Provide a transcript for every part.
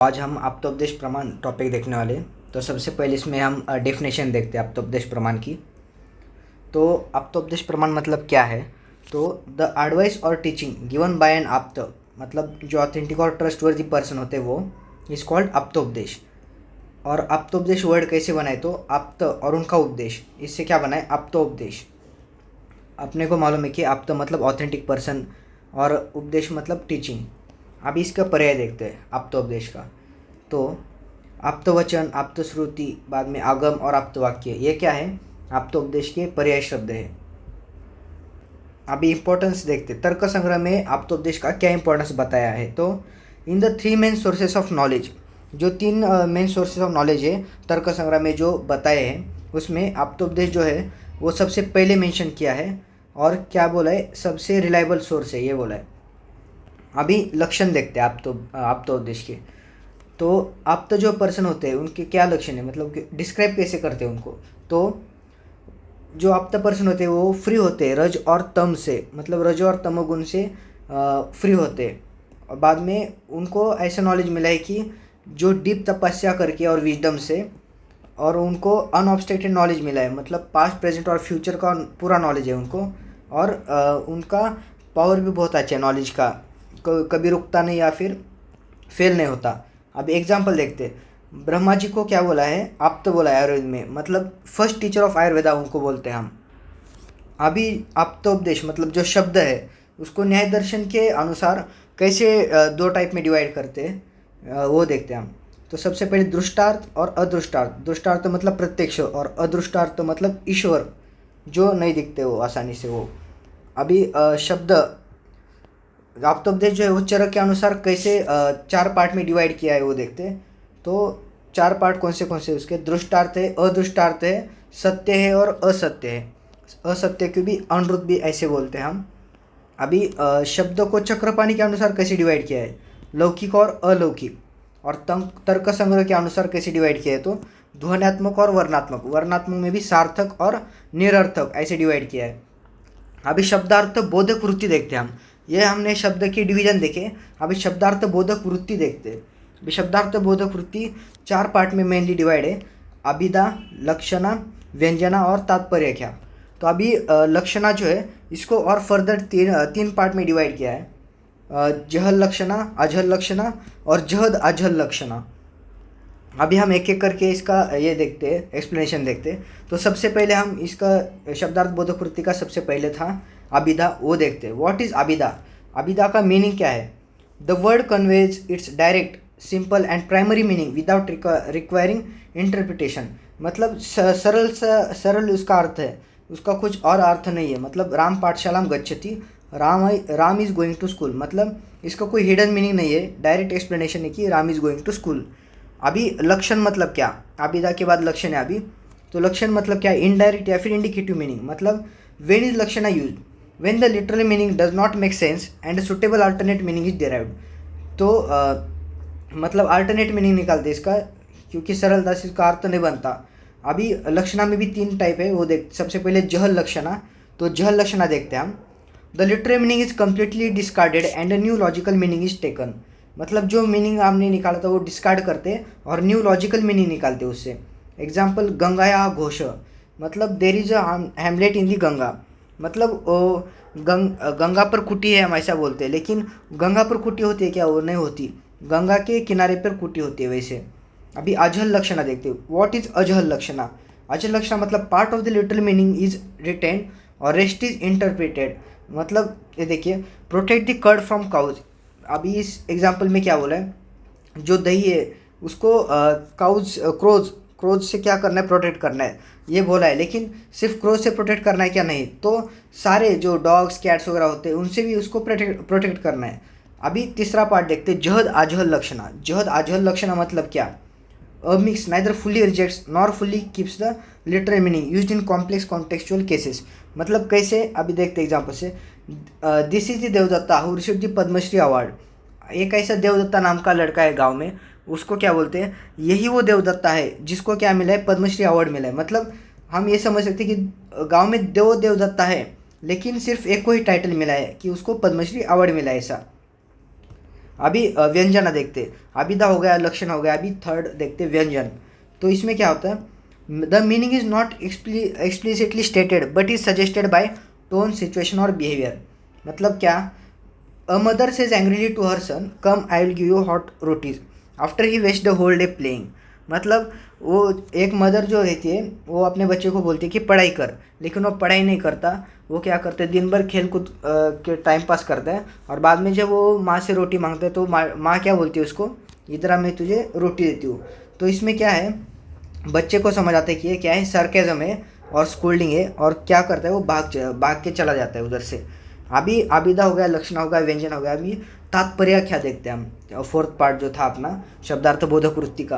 आज हम आप्तोपदेश प्रमाण टॉपिक देखने वाले हैं। तो सबसे पहले इसमें हम डेफिनेशन देखते हैं आप्तोपदेश प्रमाण की। तो आप्तोपदेश प्रमाण मतलब क्या है? तो द एडवाइस और टीचिंग गिवन बाय एन आप्त, मतलब जो ऑथेंटिक और ट्रस्टवर्दी पर्सन होते हैं वो इज कॉल्ड आप्तोपदेश। और आप्तोपदेश वर्ड कैसे बनाए? तो आप्त और उनका उपदेश, इससे क्या बनाए? आप्तोपदेश। अपने को मालूम है कि आप्त मतलब ऑथेंटिक पर्सन और उपदेश मतलब टीचिंग। अब इसका पर्याय देखते हैं आप्तोपदेश का। तो आप्तवचन, आप्तश्रुति, बाद में आगम और आप्तवाक्य, ये क्या है? आप्तोपदेश के पर्याय शब्द है। अभी इंपॉर्टेंस देखते, तर्क संग्रह में आप्तोपदेश का क्या इंपॉर्टेंस बताया है। तो in the 3 main sources of knowledge, जो 3 मेन सोर्सेस ऑफ नॉलेज है तर्क संग्रह में जो बताए हैं, उसमें आप्तोपदेश जो है वो सबसे पहले मेंशन किया है। और क्या बोला है? सबसे रिलायबल सोर्स है, ये बोला है। अभी लक्षण देखते हैं आप्तोपदेश के। तो आप्त जो पर्सन होते हैं उनके क्या लक्षण है, मतलब कि डिस्क्राइब कैसे करते हैं उनको? तो जो आप्त पर्सन होते हैं वो फ्री होते हैं रज और तम से, मतलब रज और तमोगुण से फ्री होते हैं। और बाद में उनको ऐसा नॉलेज मिला है कि जो डीप तपस्या करके और विजडम से, और उनको अनऑब्स्ट्रक्टेड नॉलेज मिला है, मतलब पास्ट प्रेजेंट और फ्यूचर का पूरा नॉलेज है उनको। और उनका पावर भी बहुत अच्छा है नॉलेज का, कभी रुकता नहीं या फिर फेल नहीं होता। अब एग्जाम्पल देखते हैं। ब्रह्मा जी को क्या बोला है? आप्त बोला है आयुर्वेद में, मतलब फर्स्ट टीचर ऑफ आयुर्वेदा उनको बोलते हैं हम। अभी आप्तोपदेश मतलब जो शब्द है उसको न्याय दर्शन के अनुसार कैसे 2 टाइप में डिवाइड करते हैं वो देखते हैं हम। तो सबसे पहले दृष्टार्थ और अदृष्टार्थ। दृष्टार्थ मतलब प्रत्यक्ष और अदृष्टार्थ मतलब ईश्वर जो नहीं दिखते वो आसानी से वो। अभी शब्द आप्तोपदेश जो है वो चरक के अनुसार कैसे 4 पार्ट में डिवाइड किया है वो देखते हैं। तो 4 पार्ट कौन से उसके? दृष्टार्थ है, अदृष्टार्थ है, सत्य है और असत्य है। असत्य को भी अनृत भी ऐसे बोलते हैं हम। अभी शब्दों को चक्रपाणी के अनुसार कैसे डिवाइड किया है? लौकिक और अलौकिक। और तर्क संग्रह के अनुसार कैसे डिवाइड किया है? तो ध्वन्यात्मक और वर्णात्मक। वर्णात्मक में भी सार्थक और निरर्थक ऐसे डिवाइड किया है। अभी शब्दार्थ बोधक वृत्ति देखते हैं हम। ये हमने शब्द की डिवीजन देखे। अभी शब्दार्थ बोधक वृत्ति देखते हैं। अभी शब्दार्थ बोधक वृत्ति 4 पार्ट में मेनली डिवाइड है: अभिधा, लक्षणा, व्यंजना और तात्पर्य क्या। तो अभी लक्षणा जो है इसको और फर्दर 3 पार्ट में डिवाइड किया है: जहल लक्षणा, अजहल लक्षणा और जहद अजहल लक्षणा। अभी हम एक एक करके इसका ये देखते हैं, एक्सप्लेनेशन देखते हैं। तो सबसे पहले हम इसका शब्दार्थ बोधक वृत्ति का सबसे पहले था अभिधा, वो देखते हैं। What is अभिधा? अभिधा का मीनिंग क्या है? The word conveys it's direct, simple and primary meaning without requiring interpretation. मतलब सरल उसका अर्थ है, उसका कुछ और अर्थ नहीं है। मतलब राम पाठशालाम गच्छति, Ram is going to school, मतलब इसका कोई हिडन मीनिंग नहीं है, डायरेक्ट एक्सप्लेनेशन है कि Ram is going to school. अभी लक्षण मतलब क्या? अभिधा के बाद लक्षण है अभी। तो लक्षण मतलब क्या? इनडायरेक्ट या फिर इंडिकेटिव मीनिंग। मतलब वेन इज लक्षण use? When the literal meaning does not make sense and suitable alternate meaning is derived. तो मतलब अल्टरनेट मीनिंग निकालते इसका, क्योंकि सरलता से इसका अर्थ नहीं बनता। अभी लक्षणा में भी 3 टाइप है वो देख। सबसे पहले जहल लक्षणा। तो जहल लक्षणा देखते हैं हम। The literal meaning is completely discarded and a new logical meaning is taken. मतलब जो मीनिंग हमने निकाला था वो डिस्कार्ड करते और न्यू लॉजिकल मीनिंग निकालते उससे। एग्जाम्पल गंगाया घोष, मतलब देर इज अ हैमलेट इन दी गंगा। मतलब गंगा पर कुटी है हम ऐसा बोलते हैं, लेकिन गंगा पर कुटी होती है क्या? वो नहीं होती, गंगा के किनारे पर कुटी होती है वैसे। अभी अजहल लक्षणा देखते हैं। व्हाट इज अजहल लक्षणा? अजहल लक्षणा मतलब part of the literal meaning is retain और रेस्ट इज इंटरप्रिटेड। मतलब ये देखिए, protect the curd from cows. अभी इस एग्जाम्पल में क्या बोला है? जो दही है उसको क्रोज से क्या करना है? प्रोटेक्ट करना है, ये बोला है। लेकिन सिर्फ क्रोज से प्रोटेक्ट करना है क्या? नहीं, तो सारे जो डॉग्स कैट्स वगैरह होते हैं उनसे भी उसको प्रोटेक्ट करना है। अभी तीसरा पार्ट देखते हैं, जहद आजहल लक्षणा। जहद आजहल लक्षणा मतलब क्या? A mix neither fully rejects nor fully keeps the literal meaning used in complex contextual cases. मतलब कैसे? अभी देखते एग्जाम्पल से। This is the Devdatta who received the Padmashri award. एक ऐसा देवदत्ता नाम का लड़का है गांव में, उसको क्या बोलते हैं? यही वो देवदत्ता है जिसको क्या मिला है? पद्मश्री अवार्ड मिला है। मतलब हम ये समझ सकते हैं कि गांव में देवदत्ता है, लेकिन सिर्फ एक को ही टाइटल मिला है कि उसको पद्मश्री अवार्ड मिला है ऐसा। अभी व्यंजन देखते, अभिधा हो गया, लक्षण हो गया, अभी थर्ड देखते व्यंजन। तो इसमें क्या होता है, the meaning is not explicitly stated but is suggested by tone, situation और बिहेवियर। मतलब क्या, a mother says angrily to her son, come I will give you hot rotis after he waste the whole day playing. मतलब वो एक mother जो रहती है वो अपने बच्चे को बोलती है कि पढ़ाई कर, लेकिन वो पढ़ाई नहीं करता, वो क्या करते हैं दिन भर खेल कूद के टाइम पास करता है, और बाद में जब वो माँ से रोटी मांगता है तो माँ क्या बोलती है उसको, इधर मैं तुझे रोटी देती हूँ। तो इसमें क्या है, बच्चे को समझ आता है कि ये क्या है, सरकेज़म है और स्कोल्डिंग है, और क्या करता है वो भाग के चला जाता है उधर से। अभी आबिदा हो गया, लक्षण हो गया, व्यंजन हो गया। अभी तात्पर्य क्या देखते हैं हम, फोर्थ पार्ट जो था अपना शब्दार्थ बोधक वृत्ति का।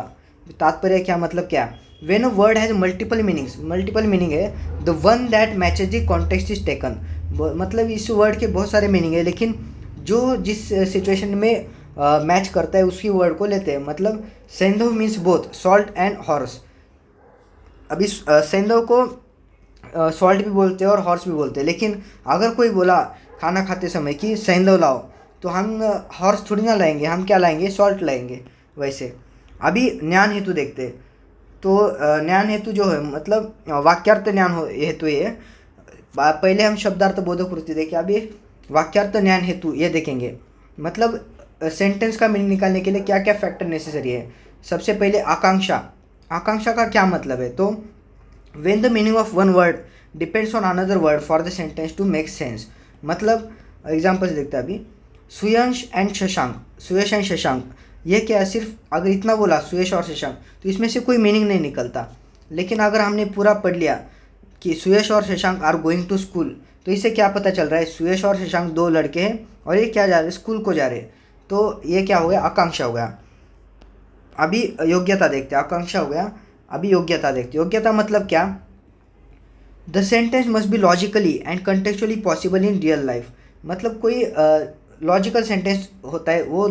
तात्पर्य क्या मतलब क्या, when a word has multiple meanings, multiple meaning है, the one that matches the context is taken. मतलब इस वर्ड के बहुत सारे मीनिंग है, लेकिन जो जिस सिचुएशन में मैच करता है उसकी वर्ड को लेते हैं। मतलब सेंधव means both salt and horse. अभी सेंधव को सॉल्ट भी बोलते हैं और हॉर्स भी बोलते हैं, लेकिन अगर कोई बोला खाना खाते समय कि सेंधव लाओ, तो हम हॉर्स थोड़ी ना लाएंगे, हम क्या लाएंगे, सॉल्ट लाएंगे। वैसे अभी ज्ञान हेतु देखते, तो ज्ञान हेतु जो है मतलब वाक्यार्थ ज्ञान हेतु ये पहले हम शब्दार्थ बोधक वृत्ति देखें, अभी वाक्यार्थ ज्ञान हेतु ये देखेंगे। मतलब सेंटेंस का मीनिंग निकालने के लिए क्या क्या फैक्टर नेसेसरी है। सबसे पहले आकांक्षा, आकांक्षा का क्या मतलब है, तो when the meaning of one word depends on another word for the sentence to make sense. मतलब एग्जाम्पल्स देखते हैं अभी, सुयश एंड शशांक, सुयश एंड शशांक, ये क्या है, सिर्फ अगर इतना बोला सुयश और शशांक तो इसमें से कोई मीनिंग नहीं निकलता। लेकिन अगर हमने पूरा पढ़ लिया कि सुयश और Shashank are going to school, तो इससे क्या पता चल रहा है, सुयश और शशांक दो लड़के हैं और ये क्या जा रहे हैं, स्कूल को जा रहे हैं। तो ये क्या हो गया, आकांक्षा हो गया। अभी योग्यता देखते हैं, आकांक्षा हो गया, अभी योग्यता देखते हैं। योग्यता मतलब क्या, the sentence must be logically and contextually possible in real life. मतलब कोई लॉजिकल सेंटेंस होता है वो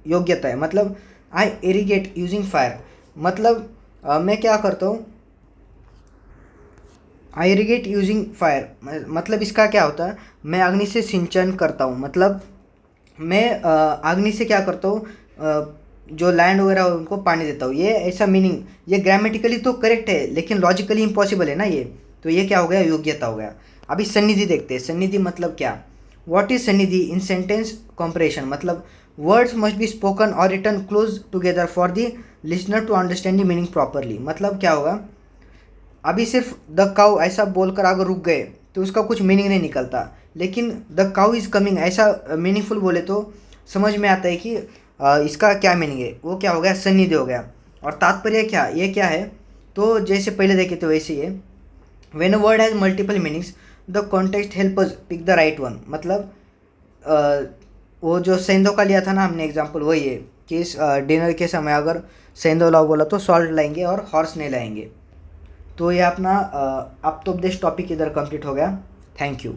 योग्यता है। मतलब आई इरिगेट यूजिंग फायर, मतलब मैं क्या करता हूँ, आई इरिगेट यूजिंग फायर, मतलब इसका क्या होता है, मैं अग्नि से सिंचन करता हूँ। मतलब मैं अग्नि से क्या करता हूँ, जो लैंड वगैरह है उनको पानी देता हूँ। ये ऐसा मीनिंग, ये ग्रामेटिकली तो करेक्ट है लेकिन लॉजिकली इम्पॉसिबल है ना ये, तो ये क्या हो गया, योग्यता हो गया। अभी सन्निधि देखते हैं, सन्निधि मतलब क्या, व्हाट इज सन्निधि इन सेंटेंस कॉम्परेशन। मतलब वर्ड्स मस्ट बी स्पोकन और written close together for the listener to understand the meaning properly. मतलब क्या होगा, अभी सिर्फ द काउ ऐसा बोलकर अगर रुक गए तो उसका कुछ मीनिंग नहीं निकलता, लेकिन द काउ इज़ कमिंग ऐसा मीनिंगफुल बोले तो समझ में आता है कि इसका क्या मीनिंग है। वो क्या हो गया, सन्निधि हो गया। और तात्पर्य क्या, ये क्या है, तो जैसे पहले देखे तो वैसे ही है, when a word has multiple meanings the context help us pick the right one. मतलब वो जो सेंधो का लिया था ना हमने एग्जाम्पल, वही है कि इस डिनर के समय अगर सेंधो लाओ बोला तो सॉल्ट लाएंगे और हॉर्स नहीं लाएंगे। तो ये अपना अब तो उपदेश टॉपिक इधर कंप्लीट हो गया। Thank you.